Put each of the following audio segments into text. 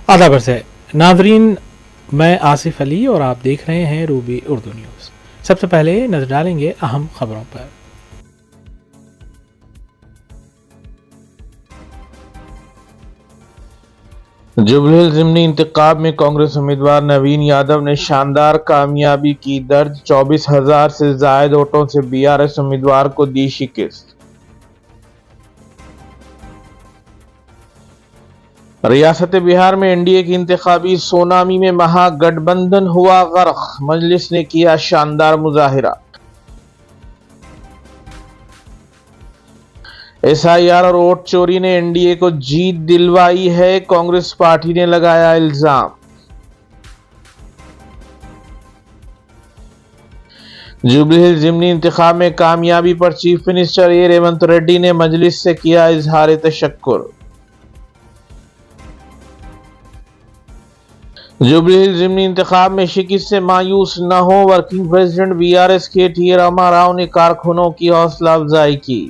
आदाब से नाजरीन, मैं आसिफ अली और आप देख रहे हैं रूबी उर्दू न्यूज़। सबसे पहले नजर डालेंगे अहम खबरों पर। जुबली हिल्स ज़िमनी इंतखाब में कांग्रेस उम्मीदवार नवीन यादव ने शानदार कामयाबी की दर्ज। 24,000 से जायद वोटों से बीआरएस उम्मीदवार को दी शिकस्त। रियासत बिहार में एनडीए की इंतखाबी सोनामी में महागठबंधन हुआ गर्क। मजलिस ने किया शानदार मुजाहिरा। एसआईआर और वोट चोरी ने एनडीए को जीत दिलवाई है, कांग्रेस पार्टी ने लगाया इल्जाम। जुबली हिल्स ज़िमनी इंतखाब में कामयाबी पर चीफ मिनिस्टर ए रेवंत रेड्डी ने मजलिस से किया इजहार तशक्कुर। जुबली हिल्स ज़िमनी इंतखाब में शिकस्त से मायूस न हो, वर्किंग प्रेसिडेंट बीआरएस के टी रामा राव ने कारकुनों की हौसला अफजाई की।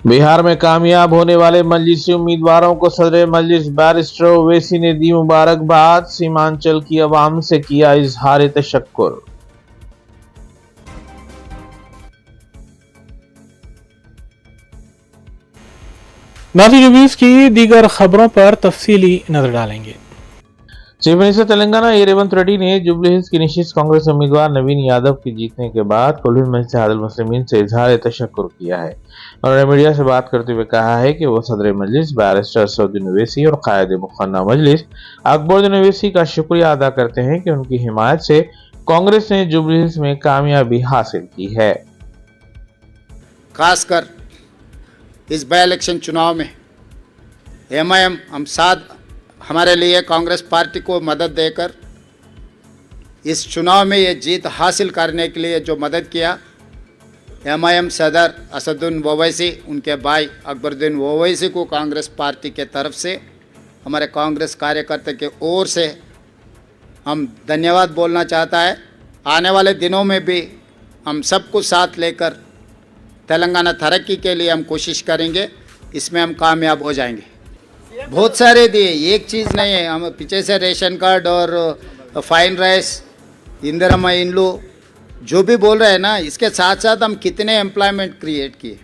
बिहार में कामयाब होने वाले मजलिसी उम्मीदवारों को सदर मजलिस बैरिस्टर ओवैसी ने दी मुबारकबाद। सीमांचल की अवाम से किया इजहार तशक्कुर। नाज़रीन, न्यूज़ की दीगर खबरों पर तफसीली नजर डालेंगे। चीफ मिनिस्टर तेलंगाना ए रेवंत रेड्डी ने जुबली हिल्स की नशिस्त कांग्रेस उम्मीदवार नवीन यादव की जीतने के बाद कुल इत्तेहादुल मुस्लिमीन से इजहार तशक्कुर किया है। उन्होंने मीडिया से बात करते हुए कहा है कि वो सदर मजलिस बैरिस्टर असदुद्दीन ओवैसी और कायद मुखन्ना मजलिस अकबरुद्दीन ओवैसी का शुक्रिया अदा करते हैं कि उनकी हिमायत से कांग्रेस ने जुबली हिल्स में कामयाबी हासिल की है। खासकर इस बाई इलेक्शन चुनाव में एमआईएम हम साथ हमारे लिए कांग्रेस पार्टी को मदद देकर इस चुनाव में ये जीत हासिल करने के लिए जो मदद किया, एमआईएम सदर असदुद्दीन ओवैसी, उनके भाई अकबरुद्दीन ओवैसी को कांग्रेस पार्टी के तरफ से, हमारे कांग्रेस कार्यकर्ता के ओर से हम धन्यवाद बोलना चाहता है। आने वाले दिनों में भी हम सबको साथ लेकर तेलंगाना तरक्की के लिए हम कोशिश करेंगे, इसमें हम कामयाब हो जाएंगे। बहुत सारे दिए, एक चीज़ नहीं है। हम पीछे से रेशन कार्ड और फाइन राइस, इंदिरा इंड्लू जो भी बोल रहे हैं ना, इसके साथ साथ हम कितने एम्प्लॉयमेंट क्रिएट किए,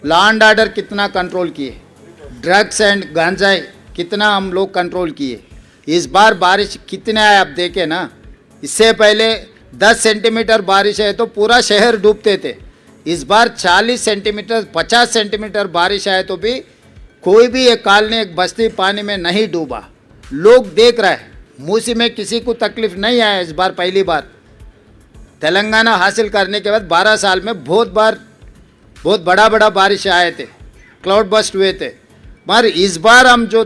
लॉ एंड ऑर्डर कितना कंट्रोल किए, ड्रग्स एंड गांजाई कितना हम लोग कंट्रोल किए। इस बार बारिश कितने आए आप देखे ना, इससे पहले 10 सेंटीमीटर बारिश है तो पूरा शहर डूबते थे। इस बार 40 सेंटीमीटर 50 सेंटीमीटर बारिश आए तो भी कोई भी एक कॉलोनी एक बस्ती पानी में नहीं डूबा। लोग देख रहे हैं, मूसी में किसी को तकलीफ नहीं आया। इस बार पहली बार तेलंगाना हासिल करने के बाद 12 साल में बहुत बड़ा बारिश आए थे, क्लाउड बस्ट हुए थे। मगर इस बार हम जो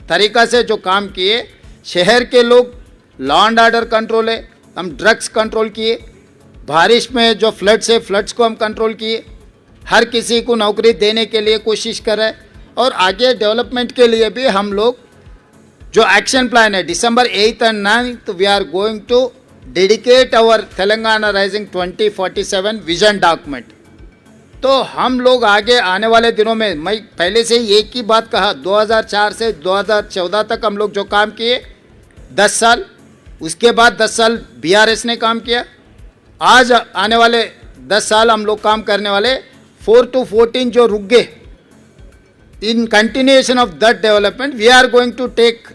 तरीका से जो काम किए, शहर के लोग लॉ एंड ऑर्डर कंट्रोल है, हम ड्रग्स कंट्रोल किए, बारिश में जो फ्लड्स को हम कंट्रोल किए, हर किसी को नौकरी देने के लिए कोशिश कर रहे हैं। और आगे डेवलपमेंट के लिए भी हम लोग जो एक्शन प्लान है, December 8 and 9 we are going to dedicate our Telangana rising 2047 vision document. तो हम लोग आगे आने वाले दिनों में, मैं पहले से एक ही बात कहा, 2004 से 2014 तक हम लोग जो काम किए 10 साल, उसके बाद 10 साल बीआरएस ने काम किया। आज आने वाले 10 साल हम लोग काम करने वाले। 4 to 14 जो रुक गए, in continuation of that development we are going to take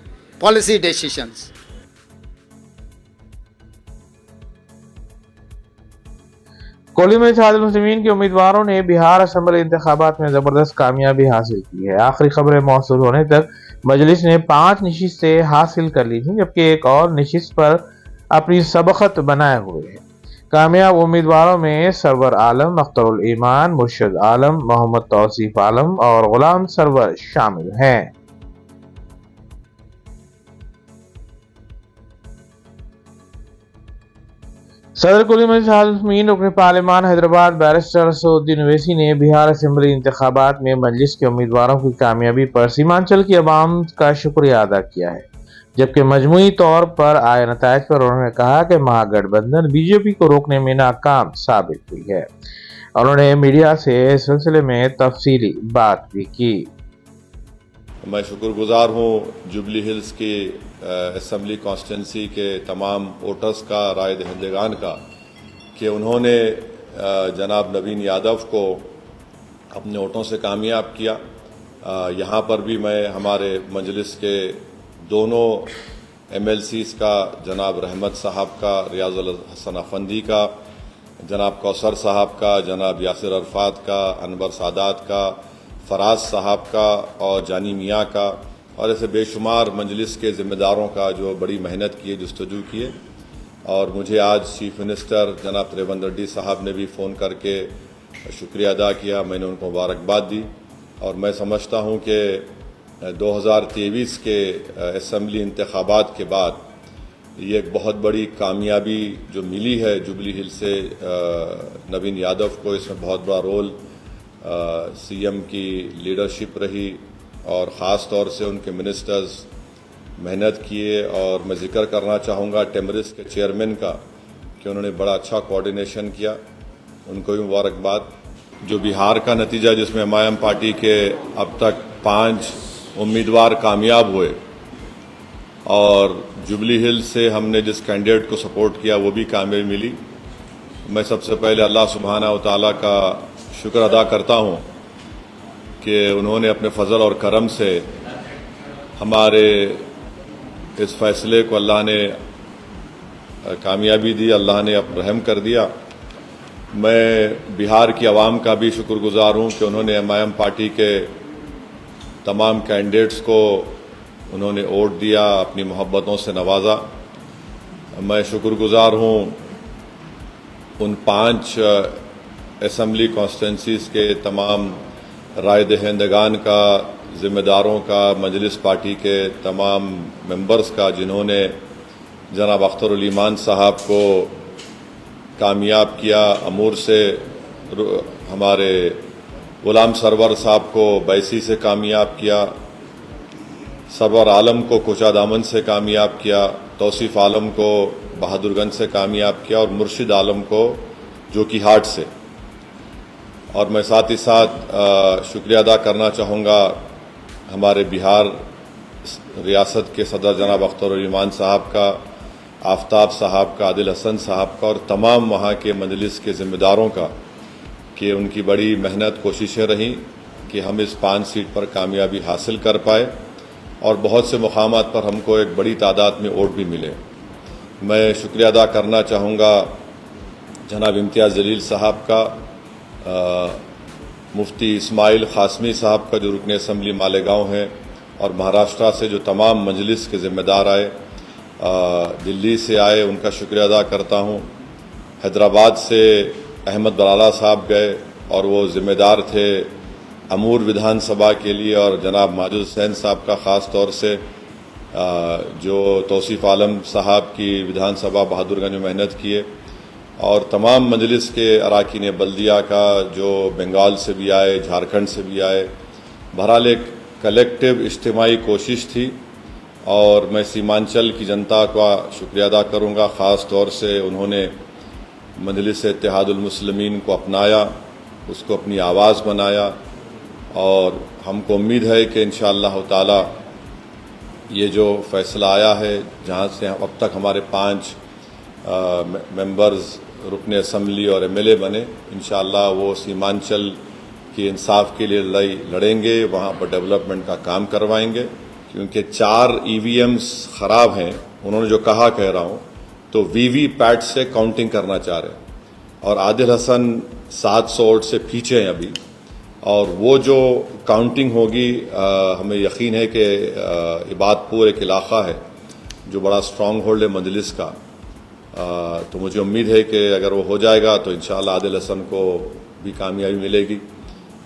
policy decisions. कुल इत्तेहादुल मुस्लिमीन के उम्मीदवारों ने बिहार असेंबली इंतखाबात में जबरदस्त कामयाबी हासिल की है। आखिरी खबरें मौसूल होने तक मजलिस ने 5 नशिस्तें हासिल कर ली थी, जबकि एक और नशिस्त पर अपनी सबकत बनाए हुए है। कामयाब उम्मीदवारों में सरवर आलम, अख्तरुल ईमान, मुर्शद आलम, मोहम्मद तौसीफ आलम और गुलाम सरवर शामिल हैं। सदर कुल इत्तेहादुल मुस्लिमीन रुकन पार्लिमान हैदराबाद बैरिस्टर असदुद्दीन ओवैसी ने बिहार असेंबली इंतखाबात में मजलिस के उम्मीदवारों की कामयाबी पर सीमांचल की अवाम का शुक्रिया अदा किया है। जबकि मजमूई तौर पर आए नतायज पर उन्होंने कहा कि महागठबंधन बीजेपी को रोकने में नाकाम साबित हुई है। उन्होंने मीडिया से इस सिलसिले में तफसीली बात भी की। मैं शुक्रगुजार हूँ जुबली हिल्स की असम्बली कॉन्स्टिट्यूंसी के तमाम वोटर्स का, राय दहिंदगान का, कि उन्होंने जनाब नवीन यादव को अपने वोटों से कामयाब किया। यहाँ पर भी मैं हमारे मजलिस के दोनों MLCs का, जनाब रहमत साहब का, रियाजुल हसन अफंदी का, जनाब कौसर साहब का, जनाब यासिर अरफात का, अनवर सादात का, फराज साहब का और जानी मियाँ का, और ऐसे बेशुमार मजलिस के ज़िम्मेदारों का जो बड़ी मेहनत किए, जस्तजू किए। और मुझे आज चीफ मिनिस्टर जनाब रेवंत रेड्डी साहब ने भी फ़ोन करके शुक्रिया अदा किया, मैंने उनको मुबारकबाद दी। और मैं समझता हूँ कि 2023 के असम्बली इंतखाबात के बाद ये एक बहुत बड़ी कामयाबी जो मिली है जुबली हिल से नवीन यादव को, इसमें बहुत बड़ा रोल CM की लीडरशिप रही और ख़ास तौर से उनके मिनिस्टर्स मेहनत किए। और मैं जिक्र करना चाहूँगा टेमरिस के चेयरमैन का कि उन्होंने बड़ा अच्छा कोऑर्डिनेशन किया, उनको भी मुबारकबाद। जो बिहार का नतीजा जिसमें MIM पार्टी के अब तक 5 उम्मीदवार कामयाब हुए और जुबली हिल से हमने जिस कैंडिडेट को सपोर्ट किया वो भी कामयाबी मिली, मैं सबसे पहले अल्लाह सुब्हाना व तआला का शुक्र अदा करता हूँ कि उन्होंने अपने फजल और करम से हमारे इस फैसले को अल्लाह ने कामयाबी दी, अल्लाह ने अब रहम कर दिया। मैं बिहार की आवाम का भी शुक्रगुजार हूँ कि उन्होंने MIM पार्टी के तमाम कैंडिडेट्स को उन्होंने वोट दिया, अपनी मोहब्बतों से नवाजा। मैं शुक्रगुजार हूँ उन 5 असम्बली कॉन्स्टिट्यूंसीज के तमाम राय दहिंदगान का, ज़िम्मेदारों का, मजलिस पार्टी के तमाम मेंबर्स का, जिन्होंने जनाब अख्तर ईमान साहब को कामयाब किया, अमूर से हमारे गुलाम सरवर साहब को बैसी से कामयाब किया, सरवर आलम को कोचा दामन से कामयाब किया, तौसीफ आलम को बहादुरगंज से कामयाब किया और मुर्शिद आलम को जोकीहाट से। और मैं साथ ही साथ शुक्रिया अदा करना चाहूँगा हमारे बिहार रियासत के सदर जनाब अख्तर ईमान साहब का, आफ्ताब साहब का, आदिल हसन साहब का और तमाम वहाँ के मजलिस के ज़िम्मेदारों का, कि उनकी बड़ी मेहनत कोशिशें रहीं कि हम इस 5 सीट पर कामयाबी हासिल कर पाए और बहुत से मुकामात पर हमको एक बड़ी तादाद में वोट भी मिले। मैं शुक्रिया अदा करना चाहूँगा जनाब इम्तियाज़ जलील साहब का, मुफ्ती इस्माइल क़ासमी साहब का जो रुकन असम्बली मालेगांव हैं, और महाराष्ट्र से जो तमाम मजलिस के ज़िम्मेदार आए, दिल्ली से आए, उनका शुक्रिया अदा करता हूँ। हैदराबाद से अहमद बराला साहब गए और वो ज़िम्मेदार थे अमूर विधानसभा के लिए, और जनाब माजिद हुसैन साहब का ख़ास तौर से जो तौसीफ आलम साहब की विधानसभा बहादुरगंज में मेहनत किए, और तमाम मजलिस के अरकान बल्दिया का जो बंगाल से भी आए, झारखंड से भी आए। बहरहाल एक कलेक्टिव इज्तिमाई कोशिश थी और मैं सीमांचल की जनता का शुक्रिया अदा करूँगा। ख़ास तौर से उन्होंने मजलिस इत्तेहादुल मुस्लिमीन को अपनाया, उसको अपनी आवाज़ बनाया, और हमको उम्मीद है कि इंशाअल्लाह ताला ये जो फ़ैसला आया है, जहाँ से अब तक हमारे 5 मेंबर्स रुकन असम्बली और MLA बने, इंशाअल्लाह वो सीमांचल की इंसाफ के लिए लड़ाई लड़ेंगे, वहाँ पर डेवलपमेंट का काम करवाएंगे। क्योंकि 4 EVMs ख़राब हैं, उन्होंने जो कहा कह रहा हूँ, तो VVPAT से काउंटिंग करना चाह रहे हैं, और आदिल हसन 700 वोट से पीछे हैं अभी, और वो जो काउंटिंग होगी, हमें यकीन है कि इबादपुर एक इलाका है जो बड़ा स्ट्रॉन्ग होल्ड है मजलिस का, तो मुझे उम्मीद है कि अगर वो हो जाएगा तो इंशाअल्लाह आदिल हसन को भी कामयाबी मिलेगी।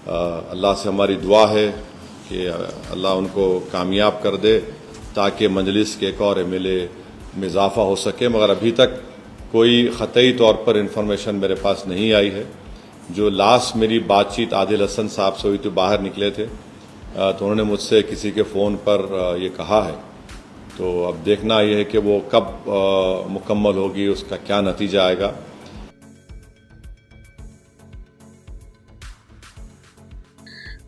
अल्लाह से हमारी दुआ है कि अल्लाह उनको कामयाब कर दे ताकि मजलिस के एक और MLA में इजाफा हो सके, मगर अभी तक कोई ख़तई तौर पर इंफॉर्मेशन मेरे पास नहीं आई है। जो लास्ट मेरी बातचीत आदिल हसन साहब से हुई तो बाहर निकले थे, तो उन्होंने मुझसे किसी के फ़ोन पर ये कहा है तो अब देखना यह है कि वो कब मुकम्मल होगी, उसका क्या नतीजा आएगा।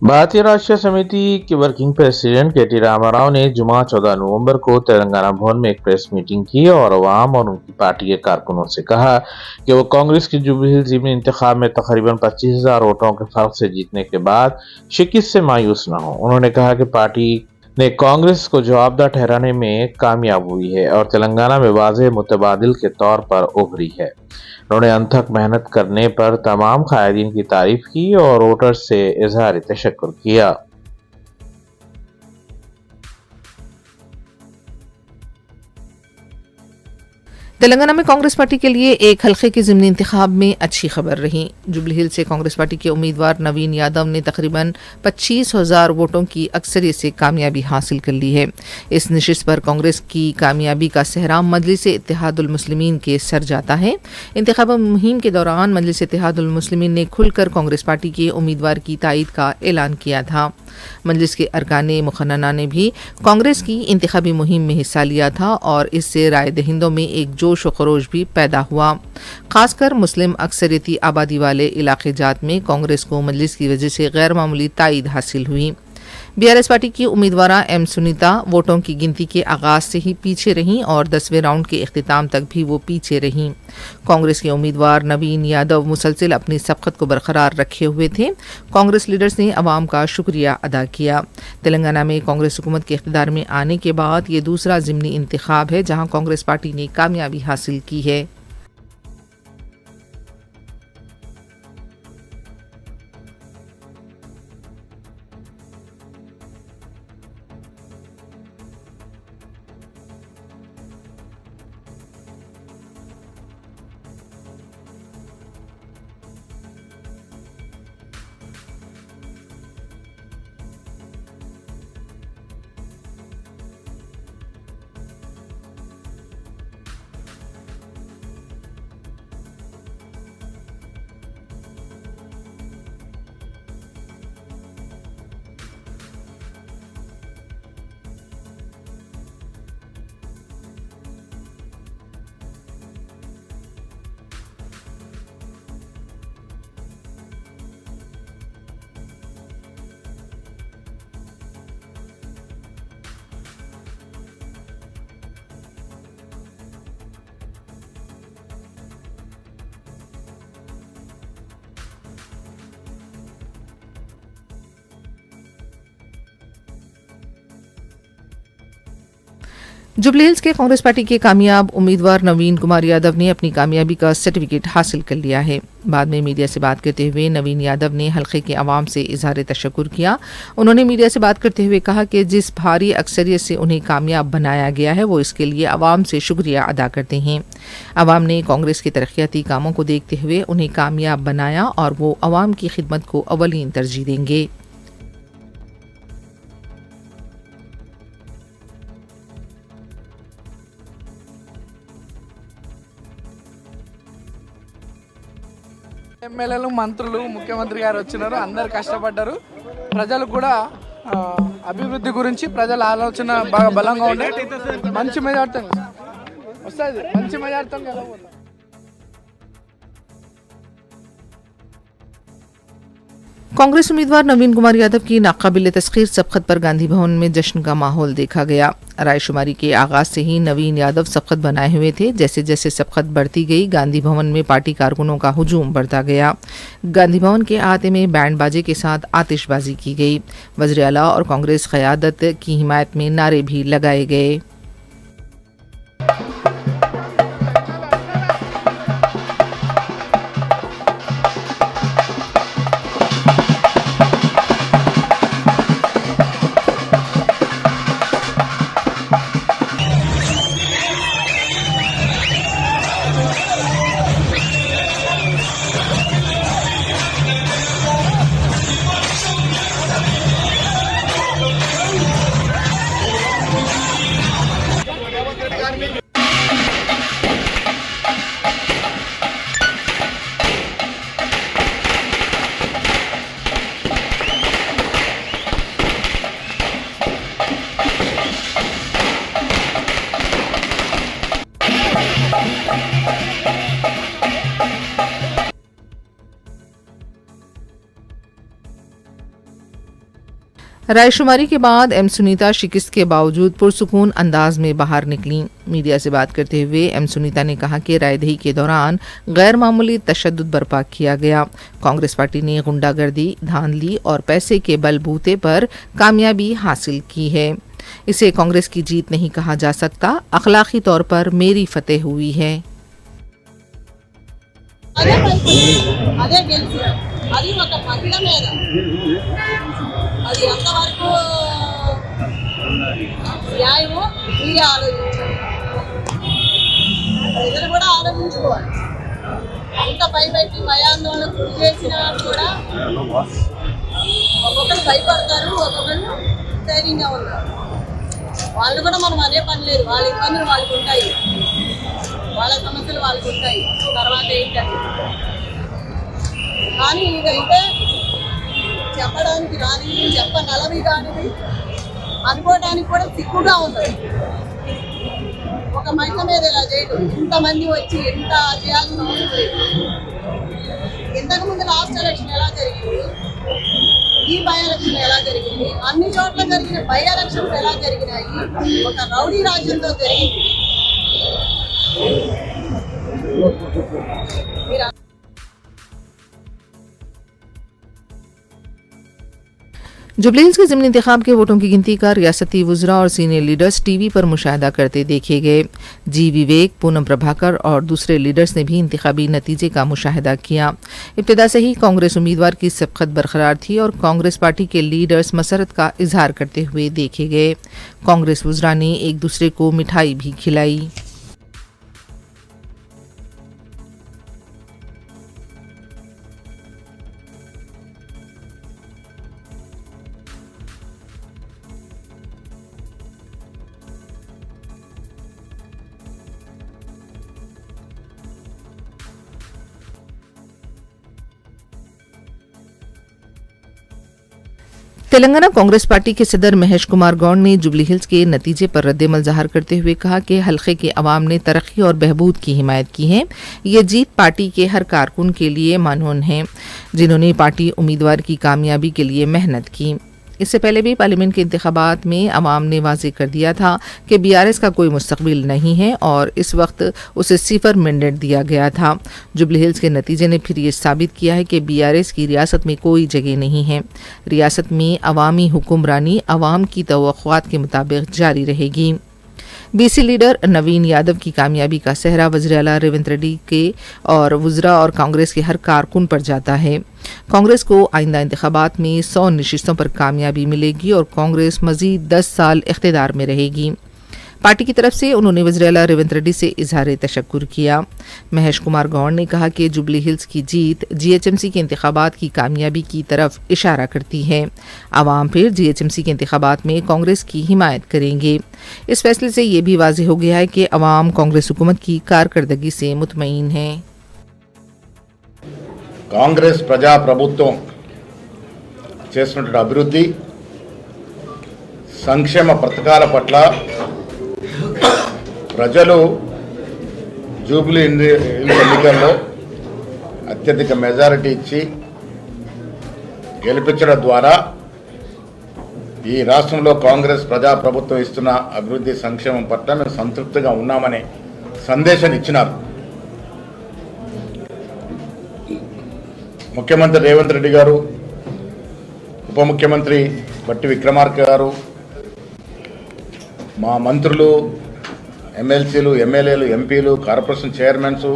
भारतीय राष्ट्रीय समिति के वर्किंग प्रेसिडेंट के.टी. रामाराव ने जुमा 14 नवंबर को तेलंगाना भवन में एक प्रेस मीटिंग की और अवाम और उनकी पार्टी के कारकुनों से कहा कि वो कांग्रेस की जुबली हिल्स ज़िमनी इंतखाब में तकरीबन 25,000 वोटों के फर्क से जीतने के बाद शिकस्त से मायूस न हो। उन्होंने कहा कि पार्टी ने कांग्रेस को जवाबदार ठहराने में कामयाब हुई है और तेलंगाना में वाज़ेह मुतबादिल के तौर पर उभरी है। उन्होंने अनथक मेहनत करने पर तमाम कायदीन की तारीफ की और वोटर्स से इजहार तशक्कुर किया। तेलंगाना में कांग्रेस पार्टी के लिए एक हल्के के ज़िमनी इंतखाब में अच्छी खबर रही। जुबली हिल्स से कांग्रेस पार्टी के उम्मीदवार नवीन यादव ने तकरीबन 25,000 वोटों की अक्सरियत से कामयाबी हासिल कर ली है। इस नशिस्त पर कांग्रेस की कामयाबी का सहराम मजलिस इत्तेहादुल मुस्लिमीन के सर जाता है। इंतखाबी मुहिम के दौरान मजलिस इत्तेहादुल मुस्लिमीन ने खुलकर कांग्रेस पार्टी के उम्मीदवार की तायद का ऐलान किया था। मजलिस के अरकाने मुखन्नना ने भी कांग्रेस की इंतखाबी मुहिम में हिस्सा लिया था और इससे राय दहिंदों में एक जोश व खरोश भी पैदा हुआ। खासकर मुस्लिम अक्सरियती आबादी वाले इलाके जात में कांग्रेस को मजलिस की वजह से गैर मामूली तायद हासिल हुई। बीआरएस पार्टी की उम्मीदवारा एम सुनीता वोटों की गिनती के आगाज से ही पीछे रहीं और 10वें राउंड के इख्तिताम तक भी वो पीछे रहीं। कांग्रेस के उम्मीदवार नवीन यादव मुसलसल अपनी सबकत को बरकरार रखे हुए थे। कांग्रेस लीडर्स ने अवाम का शुक्रिया अदा किया। तेलंगाना में कांग्रेस हुकूमत के इख्तिदार में आने के बाद ये दूसरा ज़िमनी इंतखाब है जहां कांग्रेस पार्टी ने कामयाबी हासिल की है। जुबली हिल्स के कांग्रेस पार्टी के कामयाब उम्मीदवार नवीन कुमार यादव ने अपनी कामयाबी का सर्टिफिकेट हासिल कर लिया है। बाद में मीडिया से बात करते हुए नवीन यादव ने हल्के के अवाम से इजहार तशक्कुर किया। उन्होंने मीडिया से बात करते हुए कहा कि जिस भारी अक्सरियत से उन्हें कामयाब बनाया गया है वो इसके लिए अवाम से शुक्रिया अदा करते हैं। अवाम ने कांग्रेस के तरक्याती कामों को देखते हुए उन्हें कामयाब बनाया और वो अवाम की खिदमत को अवलीन तरजीह देंगे। ఎమ్మెల్యేలు మంత్రులు ముఖ్యమంత్రి గారు వచ్చినారు, అందరు కష్టపడ్డారు. ప్రజలు కూడా అభివృద్ధి గురించి ప్రజల ఆలోచన బాగా బలంగా ఉండే మంచి మెజార్టీ వస్తుంది, మంచి మెజార్టీ గెలవబోతుంది. कांग्रेस उम्मीदवार नवीन कुमार यादव की नाकाबिल तस्खीर सबकत पर गांधी भवन में जश्न का माहौल देखा गया। रायशुमारी के आगाज से ही नवीन यादव सबकत बनाए हुए थे। जैसे जैसे सबकत बढ़ती गई गांधी भवन में पार्टी कारकुनों का हुजूम बढ़ता गया। गांधी भवन के अहाते में बैंड बाजे के साथ आतिशबाजी की गई। वज़ीर आला और कांग्रेस क़यादत की हिमायत में नारे भी लगाए गए। रायशुमारी के बाद एम सुनीता शिकस्त के बावजूद पुरसुकून अंदाज में बाहर निकली। मीडिया से बात करते हुए एम सुनीता ने कहा कि रायदही के दौरान गैर मामूली तशद्दुद बर्पा किया गया। कांग्रेस पार्टी ने गुंडागर्दी, धांधली और पैसे के बलबूते पर कामयाबी हासिल की है। इसे कांग्रेस की जीत नहीं कहा जा सकता। अखलाकी तौर पर मेरी फतेह हुई है। అదే గెలిచి అది ఒక మహిళ మీద అది ఎంతవరకు న్యాయమో మీరే ఆలోచించాలి, ప్రజలు కూడా ఆలోచించుకోవాలి. ఇంత భయపెట్టి భయాందోళనకు గురి చేసిన వాళ్ళు కూడా ఒక్కొక్కరు భయపడతారు, ఒక్కొక్కరు ధైర్యంగా ఉన్నారు. వాళ్ళు కూడా మనం అనే పని లేదు, వాళ్ళ ఇబ్బందులు వాళ్ళకు ఉంటాయి, వాళ్ళ సమస్యలు వాళ్ళకు ఉంటాయి. తర్వాత ఏంటంటే కానీ ఇదైతే చెప్పడానికి రాని, చెప్పనలవి కానిది, అనుకోవడానికి కూడా సిగ్గుగా ఉంది. ఒక మహిళ మీద ఇలా చేయడం, ఇంతమంది వచ్చి ఎంత చేయాల్సిన అవసరం లేదు. ఇంతకుముందు లాస్ట్ ఎలక్షన్ ఎలా జరిగింది, ఈ బై ఎలక్షన్ ఎలా జరిగింది, అన్ని చోట్ల జరిగిన బై ఎలక్షన్స్ ఎలా జరిగినాయి, ఒక రౌడీ రాజ్యంతో జరిగింది. जुबली हिल्स के ज़िमनी इंतखाब के वोटों की गिनती का रियासती वुज़रा और सीनियर लीडर्स टीवी पर मुशाहिदा करते देखे गए। जी विवेक, पूनम प्रभाकर और दूसरे लीडर्स ने भी इंतखाबी नतीजे का मुशाहिदा किया। इब्तिदा से ही कांग्रेस उम्मीदवार की सबकत बरकरार थी और कांग्रेस पार्टी के लीडर्स मसरत का इजहार करते हुए देखे गए। कांग्रेस वुज़रा ने एक दूसरे को मिठाई भी खिलाई। तेलंगाना कांग्रेस पार्टी के सदर महेश कुमार गौड़ ने जुबली हिल्स के नतीजे पर रद्देमल ज़ाहिर करते हुए कहा कि हल्के के अवाम ने तरक्की और बहबूद की हिमायत की है। ये जीत पार्टी के हर कारकुन के लिए मानून है, जिन्होंने पार्टी उम्मीदवार की कामयाबी के लिए मेहनत की। इससे पहले भी पार्लियामेंट के इंतखाबात में अवाम ने वाज़ेह कर दिया था कि बीआरएस का कोई मुस्तकबिल नहीं है और इस वक्त उसे सिफर मैंडेट दिया गया था। जुबली हिल्स के नतीजे ने फिर ये साबित किया है कि बीआरएस की रियासत में कोई जगह नहीं है। रियासत में अवामी हुक्मरानी अवाम की तवक्कुआत के मुताबिक जारी रहेगी। बीसी लीडर नवीन यादव की कामयाबी का सेहरा वज़ीर आला रेवंत रेड्डी के और वुज़रा और कांग्रेस के हर कारकुन पर जाता है। कांग्रेस को आइंदा इंतखाबात में 100 नशिस्तों पर कामयाबी मिलेगी और कांग्रेस मज़ीद 10 साल इख्तिदार में रहेगी। पार्टी की तरफ से उन्होंने वज़ीर आला रेवंत रेड्डी से इजहार तशक्कुर किया। महेश कुमार गौड़ ने कहा कि जुबली हिल्स की जीत जीएचएमसी के इंतखाबात की कामयाबी की तरफ इशारा करती है। आवाम फिर जीएचएमसी के इंतखाबात में कांग्रेस की हिमायत करेंगे। इस फैसले से ये भी वाज़ेह हो गया है कि अवाम कांग्रेस हुकूमत की कारकर्दगी से मुतमईन है। కాంగ్రెస్ ప్రజాప్రభుత్వం చేస్తున్న అభివృద్ధి సంక్షేమ పథకాల పట్ల ప్రజలు జూబ్లీ ఎన్నికల్లో అత్యధిక మెజారిటీ ఇచ్చి గెలిపించడం ద్వారా ఈ రాష్ట్రంలో కాంగ్రెస్ ప్రజాప్రభుత్వం ఇస్తున్న అభివృద్ధి సంక్షేమం పట్ల మేము సంతృప్తిగా ఉన్నామనే సందేశాన్ని ఇచ్చినారు. ముఖ్యమంత్రి రేవంత్ రెడ్డి గారు, ఉప ముఖ్యమంత్రి బట్టి విక్రమార్క గారు, మా మంత్రులు, ఎమ్మెల్సీలు, ఎమ్మెల్యేలు, ఎంపీలు, corporation chairmans,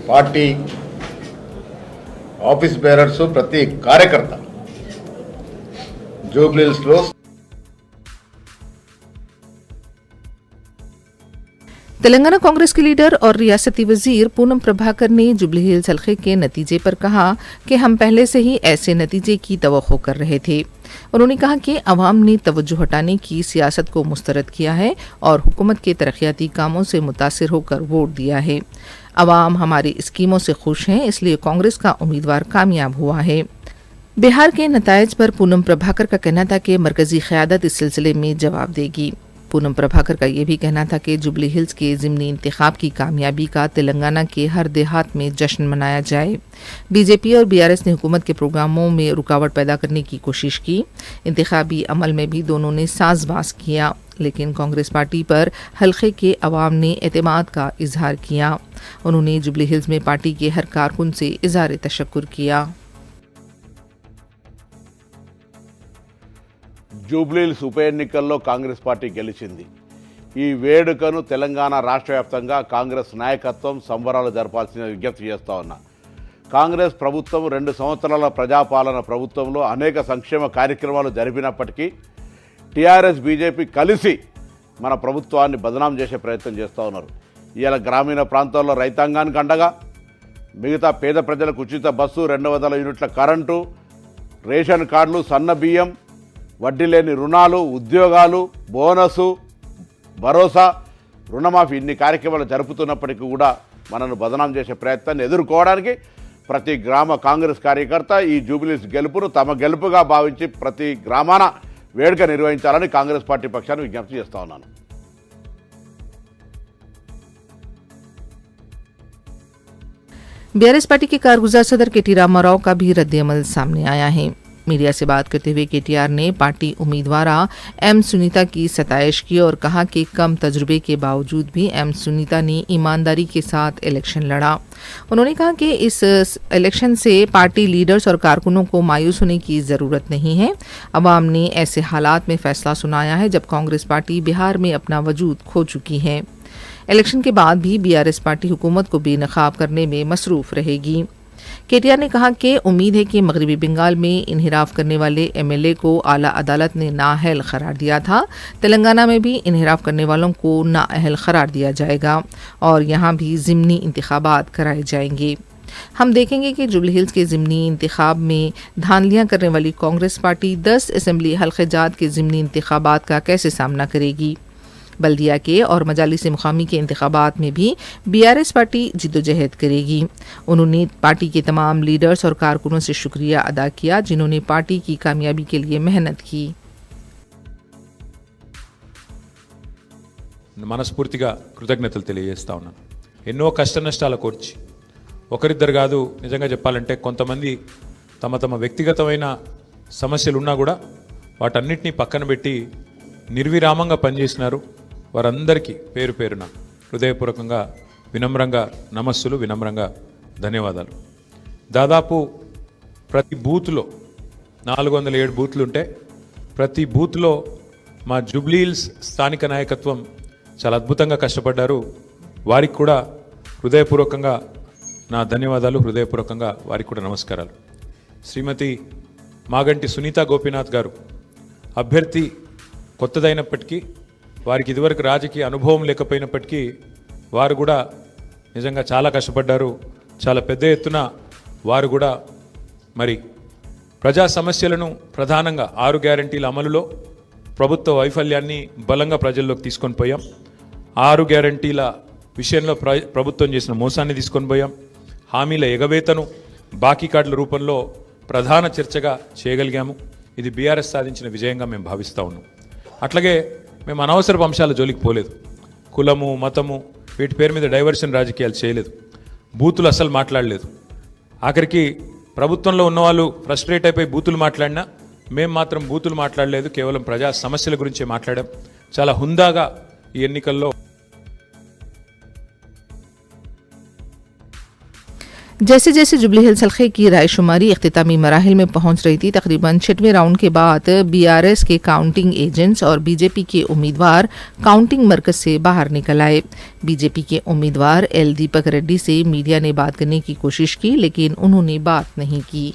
party office bearers, ప్రతి కార్యకర్త జూబ్లీ హిల్స్లో तेलंगाना कांग्रेस के लीडर और रियासती वजीर पूनम प्रभाकर ने जुबली हिल्स हल्के के नतीजे पर कहा कि हम पहले से ही ऐसे नतीजे की तवक्को कर रहे थे। उन्होंने कहा कि अवाम ने तवज्जो हटाने की सियासत को मुस्तरद किया है और हुकूमत के तरक्याती कामों से मुतासिर होकर वोट दिया है। अवाम हमारी स्कीमों से खुश हैं, इसलिए कांग्रेस का उम्मीदवार कामयाब हुआ है। बिहार के नतायज पर पूनम प्रभाकर का कहना था कि मरकजी क़यादत इस सिलसिले में जवाब देगी। पूनम प्रभाकर का ये भी कहना था कि जुबली हिल्स के ज़िमनी इंतखाब की कामयाबी का तेलंगाना के हर देहात में जश्न मनाया जाए। बीजेपी और बीआरएस ने हुकूमत के प्रोग्रामों में रुकावट पैदा करने की कोशिश की। इंतखाबी अमल में भी दोनों ने साजबाज किया, लेकिन कांग्रेस पार्टी पर हल्के के अवाम ने एतमाद का इजहार किया। उन्होंने जुबली हिल्स में पार्टी के हर कारकुन से इजहार तशक्कुर किया। జూబ్లీహిల్స్ ఉప ఎన్నికల్లో కాంగ్రెస్ పార్టీ గెలిచింది. ఈ వేడుకను తెలంగాణ రాష్ట్ర వ్యాప్తంగా కాంగ్రెస్ నాయకత్వం సంబరాలు జరపాల్సిన విజ్ఞప్తి చేస్తా ఉన్నా. కాంగ్రెస్ ప్రభుత్వం 2 సంవత్సరాల ప్రజాపాలన ప్రభుత్వంలో అనేక సంక్షేమ కార్యక్రమాలు జరిపినప్పటికీ టీఆర్ఎస్ బీజేపీ కలిసి మన ప్రభుత్వాన్ని బదనాం చేసే ప్రయత్నం చేస్తూ ఉన్నారు. ఇవాళ గ్రామీణ ప్రాంతాల్లో రైతాంగానికి అండగా, మిగతా పేద ప్రజలకు ఉచిత బస్సు, 200 యూనిట్ల కరెంటు, రేషన్ కార్డులు, సన్న బియ్యం, వడ్డీ లేని రుణాలు, ఉద్యోగాలు, బోనసు, భరోసా, రుణమాఫీ ఇన్ని కార్యక్రమాలు జరుపుతున్నప్పటికీ కూడా మనను బదనాం చేసే ప్రయత్నాన్ని ఎదుర్కోవడానికి ప్రతి గ్రామ కాంగ్రెస్ కార్యకర్త ఈ జూబిలీస్ గెలుపును తమ గెలుపుగా భావించి ప్రతి గ్రామాన వేడుక నిర్వహించాలని కాంగ్రెస్ పార్టీ పక్షాన్ని విజ్ఞప్తి చేస్తా ఉన్నాను. बीआरएस पार्टी के कारगुजार सदर केटी रामाराव का भी रद्द-ए-अमल सामने आया है। मीडिया से बात करते हुए केटीआर ने पार्टी उम्मीदवार एम सुनीता की सताइश की और कहा कि कम तजुर्बे के बावजूद भी एम सुनीता ने ईमानदारी के साथ इलेक्शन लड़ा। उन्होंने कहा कि इस इलेक्शन से पार्टी लीडर्स और कारकुनों को मायूस होने की ज़रूरत नहीं है। अवाम ने ऐसे हालात में फैसला सुनाया है जब कांग्रेस पार्टी बिहार में अपना वजूद खो चुकी है। इलेक्शन के बाद भी बीआरएस पार्टी हुकूमत को बेनकाब करने में मसरूफ़ रहेगी। केटीआर ने कहा कि उम्मीद है कि मगरबी बंगाल में इनहिराफ करने वाले एमएलए को आला अदालत ने नाअहल करार दिया था। तेलंगाना में भी इनहिराफ करने वालों को नाअहल करार दिया जाएगा और यहाँ भी ज़िमनी इंतखाबात कराए जाएंगे। हम देखेंगे कि जुबली हिल्स के ज़िमनी इंतखाब में धांधलियाँ करने वाली कांग्रेस पार्टी 10 असम्बली हल्के जात के ज़िमनी इंतखाबात का कैसे सामना करेगी। बल्दिया के और मजालिस मुकामी के इंतखाबात में भी बीआरएस पार्टी जिद्दोजहद करेगी। उन्होंने पार्टी के तमाम लीडर्स और कारकुनों से शुक्रिया अदा किया जिन्होंने पार्टी की कामयाबी के लिए मेहनत की। మనస్ఫూర్తిగా కృతజ్ఞతలు తెలియజేస్తా ఉన్నాను. ఎన్నో కష్ట నష్టాల కోర్చి ఒకరిద్దరు కాదు, నిజంగా చెప్పాలంటే కొంతమంది తమ తమ వ్యక్తిగతమైన సమస్యలు ఉన్నా కూడా వాటన్నిటిని పక్కన పెట్టి నిర్విరామంగా పనిచేసినారు. వారందరికీ పేరు పేరున హృదయపూర్వకంగా వినమ్రంగా నమస్సులు, వినమ్రంగా ధన్యవాదాలు. దాదాపు ప్రతి బూత్లో 407 బూత్లు ఉంటే ప్రతి బూత్లో మా జూబ్లీ హిల్స్ స్థానిక నాయకత్వం చాలా అద్భుతంగా కష్టపడ్డారు. వారికి కూడా హృదయపూర్వకంగా నా ధన్యవాదాలు, హృదయపూర్వకంగా వారికి కూడా నమస్కారాలు. శ్రీమతి మాగంటి సునీత గోపీనాథ్ గారు అభ్యర్థి కొత్తదైనప్పటికీ, వారికి ఇదివరకు రాజకీయ అనుభవం లేకపోయినప్పటికీ వారు కూడా నిజంగా చాలా కష్టపడ్డారు. చాలా పెద్ద ఎత్తున వారు కూడా మరి ప్రజా సమస్యలను ప్రధానంగా 6 గ్యారంటీల అమలులో ప్రభుత్వ వైఫల్యాన్ని బలంగా ప్రజల్లోకి తీసుకొని పోయాం. 6 గ్యారంటీల విషయంలో ప్రభుత్వం చేసిన మోసాన్ని తీసుకొని పోయాం. హామీల ఎగవేతను బాకీ కార్డుల రూపంలో ప్రధాన చర్చగా చేయగలిగాము. ఇది బీఆర్ఎస్ సాధించిన విజయంగా మేము భావిస్తూ ఉన్నాం. అట్లాగే మేము అనవసరపు అంశాల జోలికి పోలేదు. కులము, మతము వీటి పేరు మీద డైవర్షన్ రాజకీయాలు చేయలేదు. బూతులు అసలు మాట్లాడలేదు. ఆఖరికి ప్రభుత్వంలో ఉన్నవాళ్ళు ఫ్రస్ట్రేట్ అయిపోయి బూతులు మాట్లాడినా మేము మాత్రం బూతులు మాట్లాడలేదు. కేవలం ప్రజా సమస్యల గురించే మాట్లాడాం. చాలా హుందాగా ఈ ఎన్నికల్లో जैसे जैसे जुबली हिल्स हल्के की रायशुमारी इख्तितामी मराहिल में पहुंच रही थी, तकरीबन 6वें राउंड के बाद बीआरएस के काउंटिंग एजेंट्स और बीजेपी के उम्मीदवार काउंटिंग मरकज से बाहर निकल आए। बीजेपी के उम्मीदवार एल दीपक रेड्डी से मीडिया ने बात करने की कोशिश की, लेकिन उन्होंने बात नहीं की।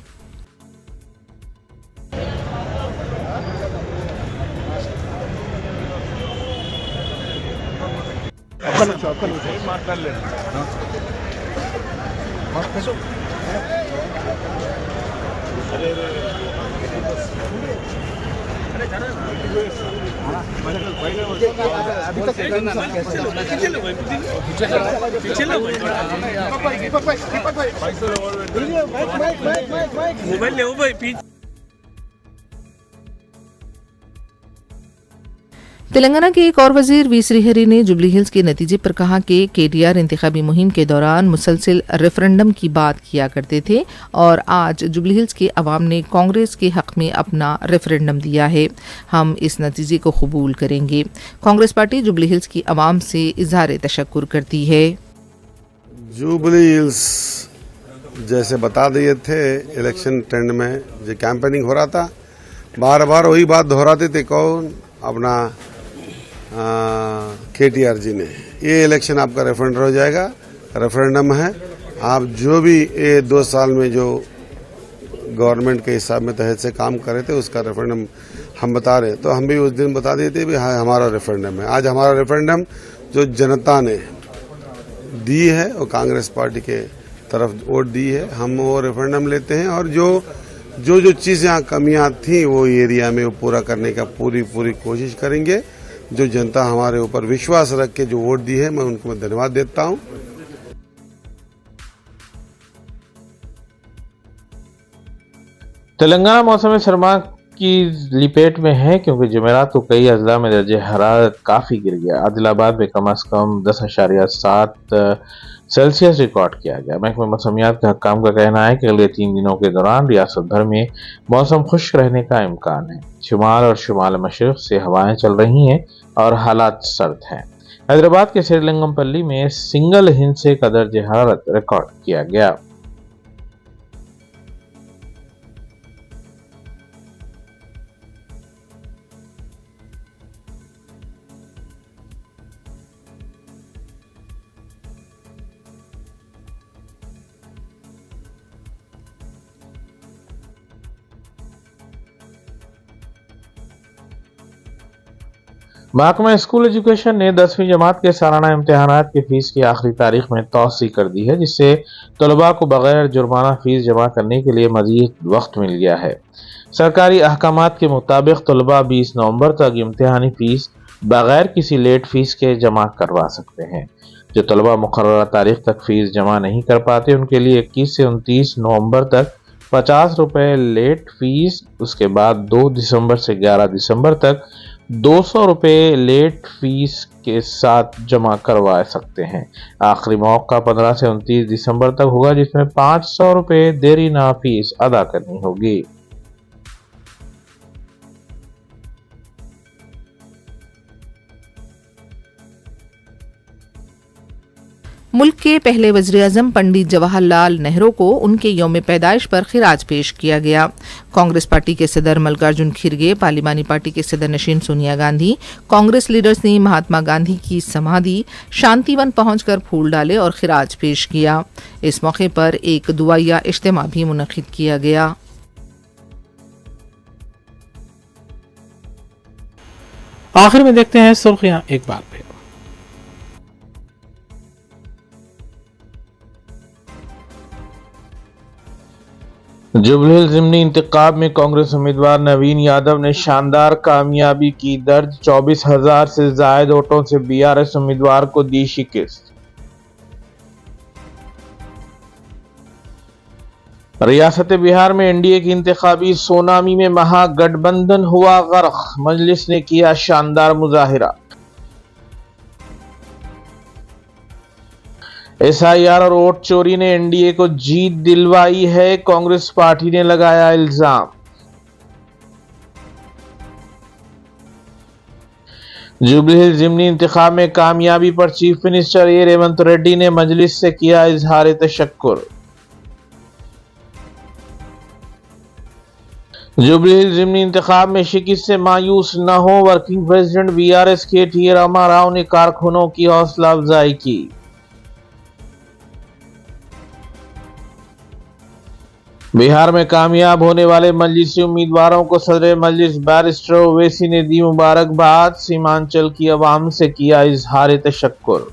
तेलंगाना के एक और वजीर वी श्रीहरि ने जुबली हिल्स के नतीजे पर कहा कि केटीआर इंतखाबी मुहिम के दौरान मुसलसल रेफरेंडम की बात किया करते थे और आज जुबली हिल्स के अवाम ने कांग्रेस के हक में अपना रेफरेंडम दिया है। हम इस नतीजे को कबूल करेंगे। कांग्रेस पार्टी जुबली हिल्स की अवाम से इजहार तशक्कुर करती है। जुबली हिल्स जैसे बता दिए थे इलेक्शन ट्रेंड में जो कैंपेनिंग हो रहा था, बार बार वही बात दोहराते थे। कौन? अपना केटीआर जी ने ये इलेक्शन आपका रेफरेंडम हो जाएगा, रेफरेंडम है। आप जो भी ये 2 साल में जो गवर्नमेंट के हिसाब में तहत से काम करे थे उसका रेफरेंडम हम बता रहे, तो हम भी उस दिन बता दिए थे भी हाँ हमारा रेफरेंडम है। आज हमारा रेफरेंडम जो जनता ने दी है और कांग्रेस पार्टी के तरफ वोट दी है, हम वो रेफरेंडम लेते हैं और जो चीज़ यहाँ कमियाँ थी वो एरिया में वो पूरा करने का पूरी कोशिश करेंगे। जो जनता हमारे ऊपर विश्वास रख के जो वोट दी है, मैं उनको धन्यवाद देता हूँ। तेलंगाना मौसम सरमा की लिपेट में है क्योंकि जुमेरात को कई अजला में दर्जे हरारत काफ़ी गिर गया। आदिलाबाद में कम अज़ कम 10.7 सेल्सियस रिकॉर्ड किया गया। महकमा मौसमियात के हक्काम का कहना है कि अगले 3 दिनों के दौरान रियासत भर में मौसम खुश्क रहने का इम्कान है। शुमाल और शुमाल मशरिक़ से हवाएं चल रही हैं और हालात सर्द हैं। हैदराबाद के श्रीलिंगमपल्ली में सिंगल हिंसे का दर्जे हरारत रिकॉर्ड किया गया। महकमा स्कूल एजुकेशन ने 10वीं जमात के सालाना इम्तिहानात की फीस की आखिरी तारीख में तौसी कर दी है, जिससे तलबा को बगैर जुर्माना फीस जमा करने के लिए मजीद वक्त मिल गया है। सरकारी अहकामात के मुताबिक तलबा 20 नवंबर तक इम्तिहानी फीस बगैर किसी लेट फीस के जमा करवा सकते हैं। जो तलबा मुकर्ररा तारीख तक फीस जमा नहीं कर पाते उनके लिए 21 से 29 नवंबर तक 50 रुपये लेट फीस, उसके बाद 2 दिसंबर से 11 दिसंबर तक 200 रुपये लेट फीस के साथ जमा करवा सकते हैं। आखिरी मौका 15 से 29 दिसंबर तक होगा, जिसमें 500 रुपये देरीना फीस अदा करनी होगी। मुल्क के पहले वज़ीर-ए-आज़म पंडित जवाहरलाल नेहरू को उनके यौम पैदाइश पर खिराज पेश किया गया। कांग्रेस पार्टी के सदर मल्लिकार्जुन खिरगे, पार्लिमानी पार्टी के सदर नशीन सोनिया गांधी, कांग्रेस लीडर्स ने महात्मा गांधी की समाधि शांतिवन पहुंचकर फूल डाले और खिराज पेश किया। इस मौके पर एक दुआया इज्तिमा भी मुनक्किद किया गया। आखिर में देखते हैं सुर्खियां एक बार फिर। जुबली हिल्स ज़िमनी इंतखाब में कांग्रेस उम्मीदवार नवीन यादव ने शानदार कामयाबी की दर्ज। 24,000 से जायद वोटों से बीआरएस उम्मीदवार को दी शिकस्त। रियासत बिहार में एनडीए की इंतखाबी सोनामी में महागठबंधन हुआ गर्क। मजलिस ने किया शानदार मुजाहिरा। एसआईआर और वोट चोरी ने एनडीए को जीत दिलवाई है, कांग्रेस पार्टी ने लगाया इल्जाम। जुबली हिल्स ज़िमनी इंतखाब में कामयाबी पर चीफ मिनिस्टर ए रेवंत रेड्डी ने मजलिस से किया इजहार तशक्कुर। जुबली हिल्स ज़िमनी इंतखाब में शिकस्त से मायूस न हो, वर्किंग प्रेसिडेंट बीआरएस के टी रामा राव ने कारकुनों की हौसला अफजाई की। बिहार में कामयाब होने वाले मजलिसी उम्मीदवारों को सदर मजलिस बैरिस्टर ओवैसी ने दी मुबारकबाद। सीमांचल की अवाम से किया इजहार तशक्कुर।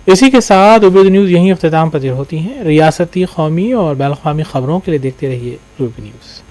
इसी के साथ रूबी न्यूज़ यहीं अख्तिताम पजीर होती हैं। रियासती, कौमी और बैनुल-अक़वामी खबरों के लिए देखते रहिए रूबी न्यूज़।